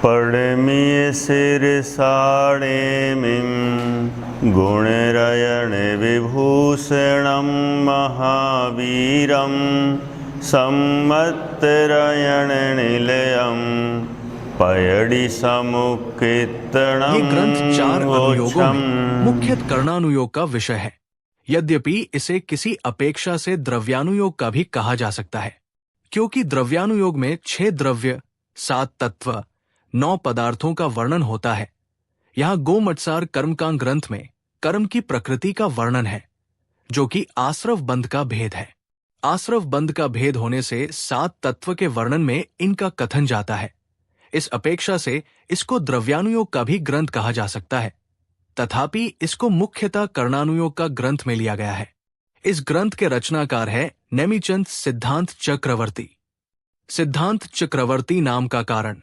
पढ़मी शिरसाणेमिं गुणरयण विभूषणं महावीरं सम्मत्तरयण निलयं पयडि समुक्कीर्तनम्। ये ग्रंथ 4 अनुयोगों में मुख्यतः कर्णानुयोग का विषय है। यद्यपि इसे किसी अपेक्षा से द्रव्यानुयोग का भी कहा जा सकता है, क्योंकि द्रव्यानुयोग में 6 द्रव्य, 7 तत्व, 9 पदार्थों का वर्णन होता है। यहाँ गोमटसार कर्मकांड ग्रंथ में कर्म की प्रकृति का वर्णन है, जो कि आश्रव बंध का भेद है। आश्रव बंध का भेद होने से 7 तत्व के वर्णन में इनका कथन जाता है। इस अपेक्षा से इसको द्रव्यानुयोग का भी ग्रंथ कहा जा सकता है, तथापि इसको मुख्यतः कर्णानुयोग का ग्रंथ में लिया गया है। इस ग्रंथ के रचनाकार है नेमिचंद सिद्धांत चक्रवर्ती। सिद्धांत चक्रवर्ती नाम का कारण,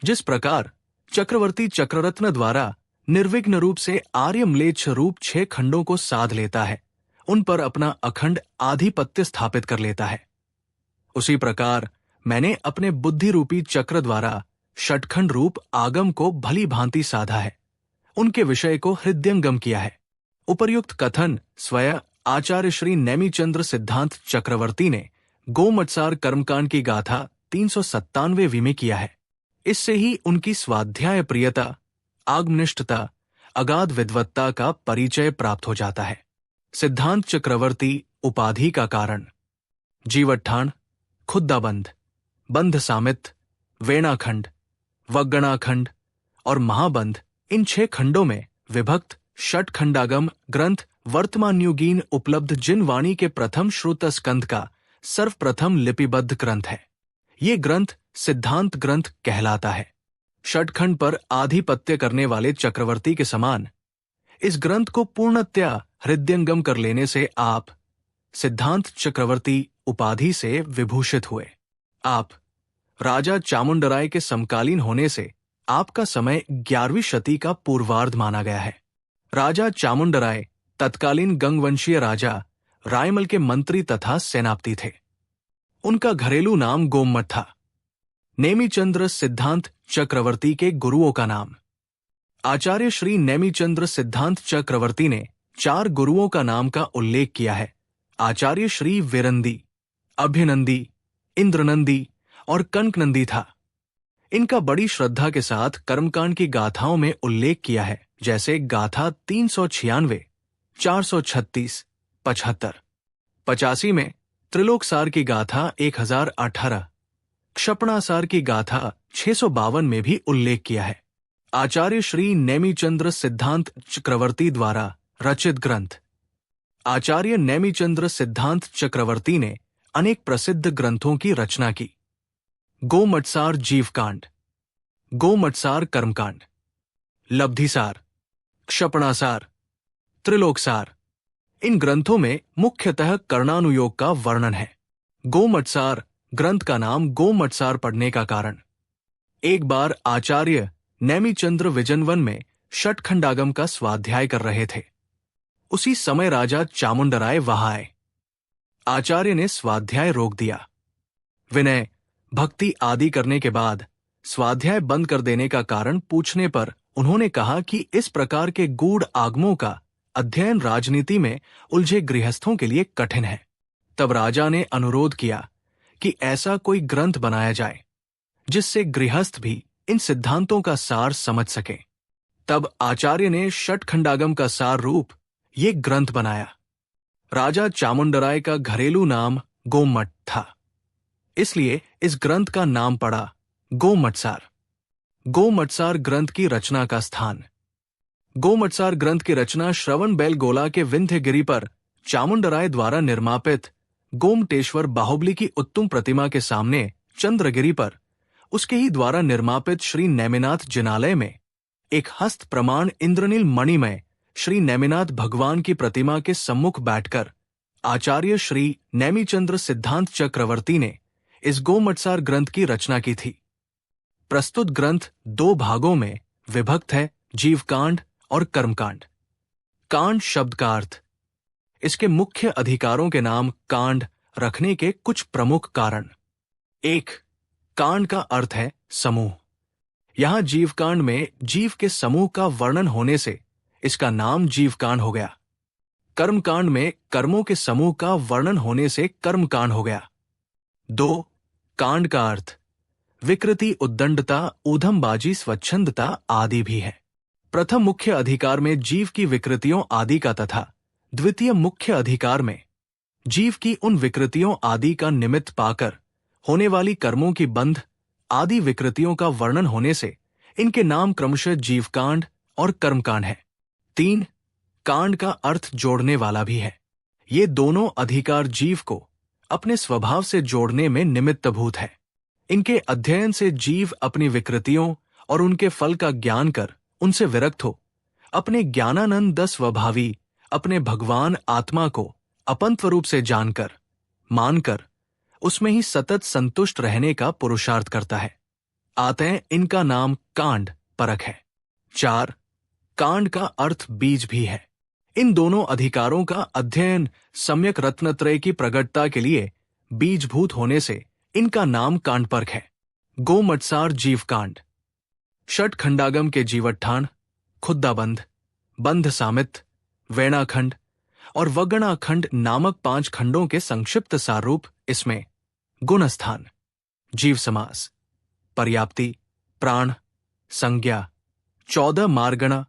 जिस प्रकार चक्रवर्ती चक्ररत्न द्वारा निर्विघ्न रूप से आर्य म्लेच्छ रूप 6 खंडों को साध लेता है, उन पर अपना अखंड आधिपत्य स्थापित कर लेता है, उसी प्रकार मैंने अपने बुद्धि रूपी चक्र द्वारा षटखंड रूप आगम को भली भांति साधा है, उनके विषय को हृदयंगम किया है। उपर्युक्त कथन स्वयं आचार्य श्री नेमिचंद्र सिद्धांत चक्रवर्ती ने गोमटसार कर्मकांड की गाथा 397वीं में किया है। इससे ही उनकी स्वाध्याय प्रियता, आगमनिष्ठता, अगाध विद्वत्ता का परिचय प्राप्त हो जाता है। सिद्धांत चक्रवर्ती उपाधि का कारण जीवट्ठाण, खुद्दाबंध, बंध सामित, वेणाखंड, वग्गणाखंड और महाबंध, इन 6 खंडों में विभक्त षटखंडागम ग्रंथ वर्तमान युगीन उपलब्ध जिन वाणी के प्रथम श्रुत स्कंध का सर्वप्रथम लिपिबद्ध ग्रंथ है। ये ग्रंथ सिद्धांत ग्रंथ कहलाता है। षटखंड पर आधिपत्य करने वाले चक्रवर्ती के समान इस ग्रंथ को पूर्णतया हृदयंगम कर लेने से आप सिद्धांत चक्रवर्ती उपाधि से विभूषित हुए। आप राजा चामुंडराय के समकालीन होने से आपका समय 11वीं शती का पूर्वार्ध माना गया है। राजा चामुंडराय तत्कालीन गंगवंशीय राजा रायमल के मंत्री तथा सेनापति थे। उनका घरेलू नाम गोमट था। नेमिचंद्र सिद्धांत चक्रवर्ती के गुरुओं का नाम। आचार्य श्री नेमिचंद्र सिद्धांत चक्रवर्ती ने 4 गुरुओं का नाम का उल्लेख किया है। आचार्य श्री विरंदी, अभ्यनंदी, इंद्रनंदी और कनकनंदी था। इनका बड़ी श्रद्धा के साथ कर्मकांड की गाथाओं में उल्लेख किया है, जैसे गाथा 396, 436, 75, 85 में त्रिलोकसार की गाथा 1018, क्षपणासार की गाथा 652 में भी उल्लेख किया है। आचार्य श्री नेमिचंद्र सिद्धांत चक्रवर्ती द्वारा रचित ग्रंथ। आचार्य नेमिचंद्र सिद्धांत चक्रवर्ती ने अनेक प्रसिद्ध ग्रंथों की रचना की। गोमटसार जीवकांड, गोमटसार कर्मकांड, लब्धिसार, क्षपणासार, त्रिलोकसार, इन ग्रंथों में मुख्यतः कर्णानुयोग का वर्णन है। गोमटसार ग्रंथ का नाम गोमटसार पढ़ने का कारण, एक बार आचार्य नेमिचंद्र विजनवन में षटखंडागम का स्वाध्याय कर रहे थे। उसी समय राजा चामुंडराय वहां आए। आचार्य ने स्वाध्याय रोक दिया। विनय, भक्ति आदि करने के बाद स्वाध्याय बंद कर देने का कारण पूछने पर उन्होंने कहा कि इस प्रकार के गूढ़ आगमों का अध्ययन राजनीति में उलझे गृहस्थों के लिए कठिन है। तब राजा ने अनुरोध किया कि ऐसा कोई ग्रंथ बनाया जाए जिससे गृहस्थ भी इन सिद्धांतों का सार समझ सके। तब आचार्य ने षटखंडागम का सार रूप ये ग्रंथ बनाया। राजा चामुंडराय का घरेलू नाम गोमट था, इसलिए इस ग्रंथ का नाम पड़ा गोमटसार। गोमटसार ग्रंथ की रचना का स्थान। गोमटसार ग्रंथ की रचना श्रवण बेलगोला के विंध्यगिरि पर चामुंडराय द्वारा निर्मापित गोमटेश्वर बाहुबली की उत्तुंग प्रतिमा के सामने चंद्रगिरि पर उसके ही द्वारा निर्मापित श्री नेमिनाथ जिनालय में एक हस्त प्रमाण इंद्रनील मणिमय श्री नेमिनाथ भगवान की प्रतिमा के सम्मुख बैठकर आचार्य श्री नेमिचंद्र सिद्धांत चक्रवर्ती ने इस गोमटसार ग्रंथ की रचना की थी। प्रस्तुत ग्रंथ 2 भागों में विभक्त है, जीवकांड और कर्मकांड। कांड शब्द का अर्थ। इसके मुख्य अधिकारों के नाम कांड रखने के कुछ प्रमुख कारण। 1. कांड का अर्थ है समूह। यहाँ जीवकांड में जीव के समूह का वर्णन होने से इसका नाम जीवकांड हो गया। कर्मकांड में कर्मों के समूह का वर्णन होने से कर्मकांड हो गया। 2. कांड का अर्थ विकृति, उद्दंडता, ऊधमबाजी, स्वच्छंदता आदि भी है। प्रथम मुख्य अधिकार में जीव की विकृतियों आदि का तथा द्वितीय मुख्य अधिकार में जीव की उन विकृतियों आदि का निमित्त पाकर होने वाली कर्मों की बंध आदि विकृतियों का वर्णन होने से इनके नाम क्रमशः जीवकांड और कर्मकांड है। 3. कांड का अर्थ जोड़ने वाला भी है। ये दोनों अधिकार जीव को अपने स्वभाव से जोड़ने में निमित्तभूत है। इनके अध्ययन से जीव अपनी विकृतियों और उनके फल का ज्ञान कर उनसे विरक्त हो अपने ज्ञानानंद स्वभावी अपने भगवान आत्मा को अपंत्व रूप से जानकर मानकर उसमें ही सतत संतुष्ट रहने का पुरुषार्थ करता है। अतः इनका नाम कांड परक है। 4. कांड का अर्थ बीज भी है। इन दोनों अधिकारों का अध्ययन सम्यक रत्नत्रय की प्रगटता के लिए बीजभूत होने से इनका नाम कांड परक है। गोमटसार जीवकांड। षट खंडागम के जीवट्ठान, खुद्दाबंध, बंध सामित, वेणाखंड और वगणाखंड नामक 5 खंडों के संक्षिप्त सारूप इसमें गुणस्थान, जीव समास, पर्याप्ति, प्राण, संज्ञा, 14 मार्गणा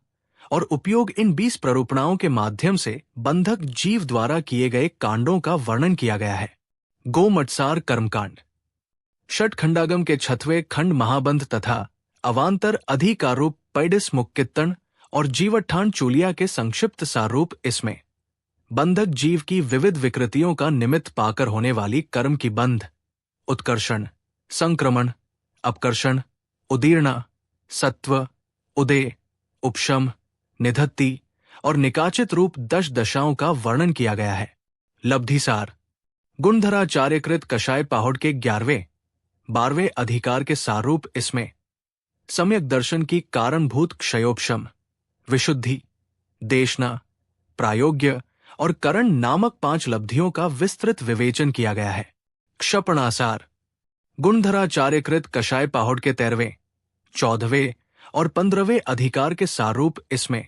और उपयोग इन 20 प्ररूपणाओं के माध्यम से बंधक जीव द्वारा किए गए कांडों का वर्णन किया गया है। गोमटसार कर्मकांड। षट खंडागम के 6वें खंड महाबंध तथा अवांतर अधिकारूप पैडिस मुक्कित्तण और जीवट्ठान चूलिया के संक्षिप्त सारूप इसमें बंधक जीव की विविध विकृतियों का निमित्त पाकर होने वाली कर्म की बंध, उत्कर्षण, संक्रमण, अपकर्षण, उदीर्णा, सत्व, उदय, उपशम, निधत्ति और निकाचित रूप 10 दशाओं का वर्णन किया गया है। लब्धिसार। गुणधराचार्यकृत कषाय पाहुड़ के 11वें 12वें अधिकार के सारूप इसमें सम्यक दर्शन की कारणभूत क्षयोपशम, विशुद्धि, देशना, प्रायोग्य और करण नामक 5 लब्धियों का विस्तृत विवेचन किया गया है। क्षपणासार। गुणधराचार्यकृत कषाय पाहुड़ के 13वें, 14वें और 15वें अधिकार के सारूप इसमें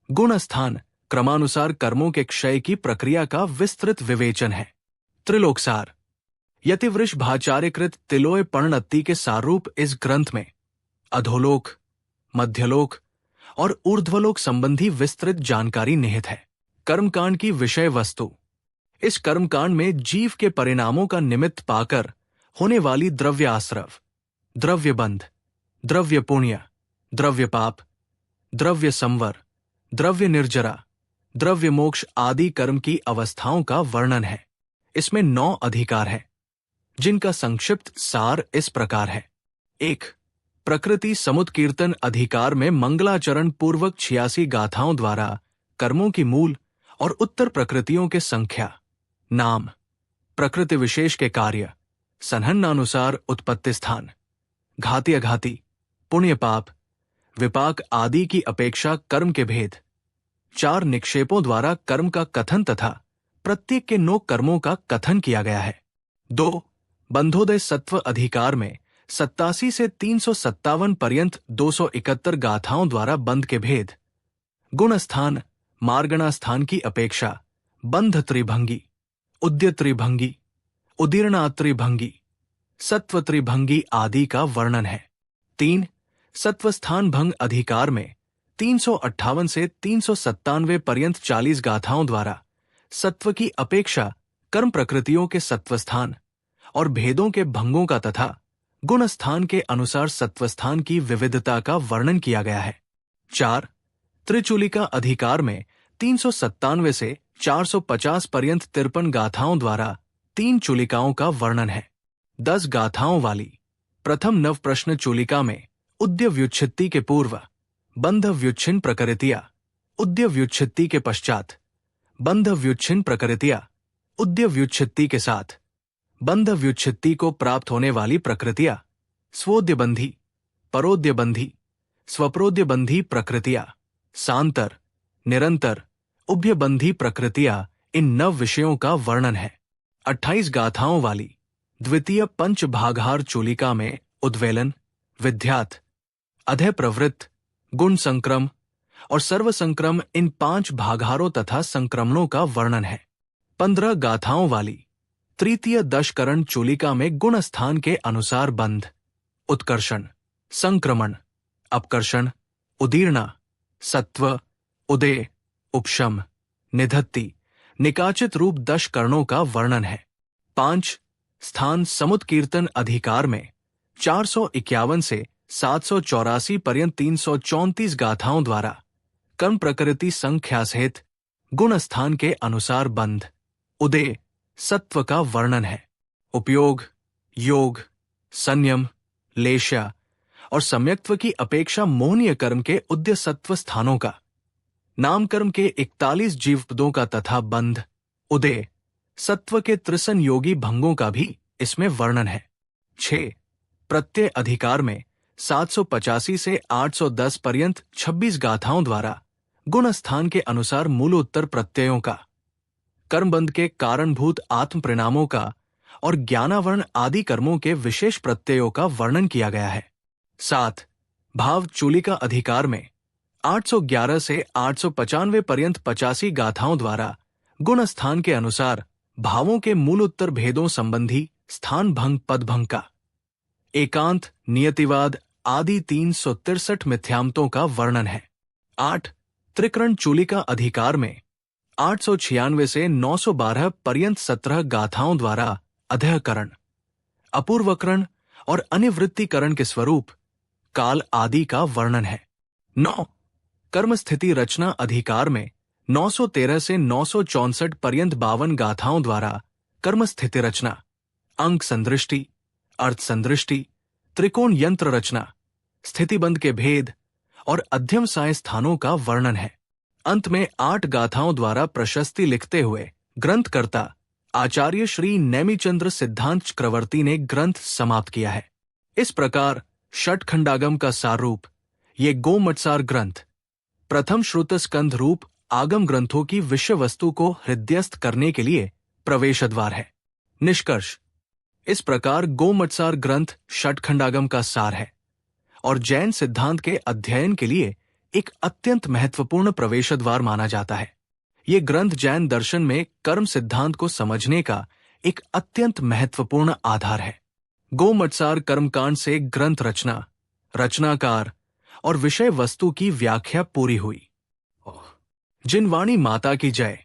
गुणस्थान क्रमानुसार कर्मों के क्षय की प्रक्रिया का विस्तृत विवेचन है। त्रिलोकसार। यतिवृष भाचार्यकृत तिलोय पर्णत्ति के सारूप इस ग्रंथ में अधोलोक, मध्यलोक और ऊर्ध्वलोक संबंधी विस्तृत जानकारी निहित है। कर्मकांड की विषय वस्तु। इस कर्मकांड में जीव के परिणामों का निमित्त पाकर होने वाली द्रव्य आश्रव, द्रव्य बंध, द्रव्य पुण्य, द्रव्य पाप, द्रव्य संवर, द्रव्य निर्जरा, द्रव्य मोक्ष आदि कर्म की अवस्थाओं का वर्णन है। इसमें 9 अधिकार हैं, जिनका संक्षिप्त सार इस प्रकार है। 1. प्रकृति समुत्कीर्तन अधिकार में मंगलाचरण पूर्वक 86 गाथाओं द्वारा कर्मों की मूल और उत्तर प्रकृतियों के संख्या, नाम, प्रकृति विशेष के कार्य, संहन्नानुसार उत्पत्ति स्थान, घाती अघाती, पुण्य पाप, विपाक आदि की अपेक्षा कर्म के भेद, 4 निक्षेपों द्वारा कर्म का कथन तथा प्रत्येक के 9 कर्मों का कथन किया गया है। 2. बंधोदय सत्व अधिकार में 87 से 357 पर्यंत 271 गाथाओं द्वारा बंध के भेद, गुणस्थान मार्गणा स्थान की अपेक्षा बंध त्रिभंगी, उद्य त्रिभंगी, उदीर्णा त्रिभंगी, सत्व त्रिभंगी आदि का वर्णन है। 3. सत्वस्थान भंग अधिकार में 358 से 397 पर्यंत 40 गाथाओं द्वारा सत्व की अपेक्षा कर्म प्रकृतियों के सत्वस्थान और भेदों के भंगों का तथा गुणस्थान के अनुसार सत्वस्थान की विविधता का वर्णन किया गया है। 4. त्रिचूलिका अधिकार में 397 से 450 पर्यंत 53 गाथाओं द्वारा 3 चूलिकाओं का वर्णन है। 10 गाथाओं वाली प्रथम नव प्रश्न चूलिका में उद्य व्युच्छित्ति के पूर्व बंध व्युच्छिन्न प्रकृतिया, उद्य व्युच्छित्ति के पश्चात बंध व्युच्छिन्न प्रकृतिया, उद्य व्युच्छित्ति के साथ बंध व्युच्छित्ति को प्राप्त होने वाली प्रकृतिया, स्वोद्यबंधी, परोद्यबंधी, स्वप्रोद्यबंधी प्रकृतिया, सांतर, निरंतर, उभयबंधी प्रकृतिया इन 9 विषयों का वर्णन है। 28 गाथाओं वाली द्वितीय पंचभागहार चूलिका में उद्वेलन, विद्यात, अधः प्रवृत्त, गुण संक्रम और सर्व संक्रम इन 5 भागहारों तथा संक्रमणों का वर्णन है। 15 गाथाओं वाली तृतीय दशकरण चूलिका में गुण स्थान के अनुसार बंध, उत्कर्षण, संक्रमण, अपकर्षण, उदीर्णा, सत्व, उदय, उपशम, निधत्ति, निकाचित रूप 10 करणों का वर्णन है। 5 स्थान समुत्कीर्तन अधिकार में 451 से 784 पर्यंत 334 गाथाओं द्वारा कर्म प्रकृति संख्या सहित गुण स्थान के अनुसार बंध, उदय, सत्व का वर्णन है। उपयोग, योग, संयम, लेशा और सम्यक्त्व की अपेक्षा मोहनीय कर्म के उद्य सत्व स्थानों का, नाम कर्म के 41 जीवपदों का तथा बंध, उदय, सत्व के त्रिसन योगी भंगों का भी इसमें वर्णन है। 6 प्रत्यय अधिकार में 785 से 810 पर्यंत 26 गाथाओं द्वारा गुण स्थान के अनुसार मूलोत्तर प्रत्ययों का, कर्मबंध के कारणभूत आत्म परिणामों का और ज्ञानावरण आदि कर्मों के विशेष प्रत्ययों का वर्णन किया गया है। 7 भाव चूलिका अधिकार में 811 से 895 पर्यंत 85 गाथाओं द्वारा गुण स्थान के अनुसार भावों के मूलोत्तर भेदों संबंधी स्थान भंग पद भंग का, एकांत, नियतिवाद आदि 363 मिथ्यामतों का वर्णन है। 8 त्रिकरण चूलिका अधिकार में 896 से 912 पर्यंत 17 गाथाओं द्वारा अधःकरण, अपूर्वकरण और अनिवृत्तिकरण के स्वरूप, काल आदि का वर्णन है। 9 कर्म स्थिति रचना अधिकार में 913 से 964 पर्यंत 52 गाथाओं द्वारा कर्म स्थिति रचना, अंक संदृष्टि, अर्थ संदृष्टि, त्रिकोण यंत्र रचना, स्थितिबंध के भेद और अध्यम साय स्थानों का वर्णन है। अंत में 8 गाथाओं द्वारा प्रशस्ति लिखते हुए ग्रंथकर्ता आचार्य श्री नेमिचंद्र सिद्धांत चक्रवर्ती ने ग्रंथ समाप्त किया है। इस प्रकार षटखंडागम का सार रूप ये गोमटसार ग्रंथ प्रथम श्रुत स्कंध रूप आगम ग्रंथों की विषय वस्तु को हृदयस्थ करने के लिए प्रवेश द्वार है। निष्कर्ष, इस प्रकार गोमटसार ग्रंथ षटखंडागम का सार है और जैन सिद्धांत के अध्ययन के लिए एक अत्यंत महत्वपूर्ण प्रवेश द्वार माना जाता है। ये ग्रंथ जैन दर्शन में कर्म सिद्धांत को समझने का एक अत्यंत महत्वपूर्ण आधार है। गोमटसार कर्मकांड से ग्रंथ रचना, रचनाकार और विषय वस्तु की व्याख्या पूरी हुई। जिनवाणी माता की जय।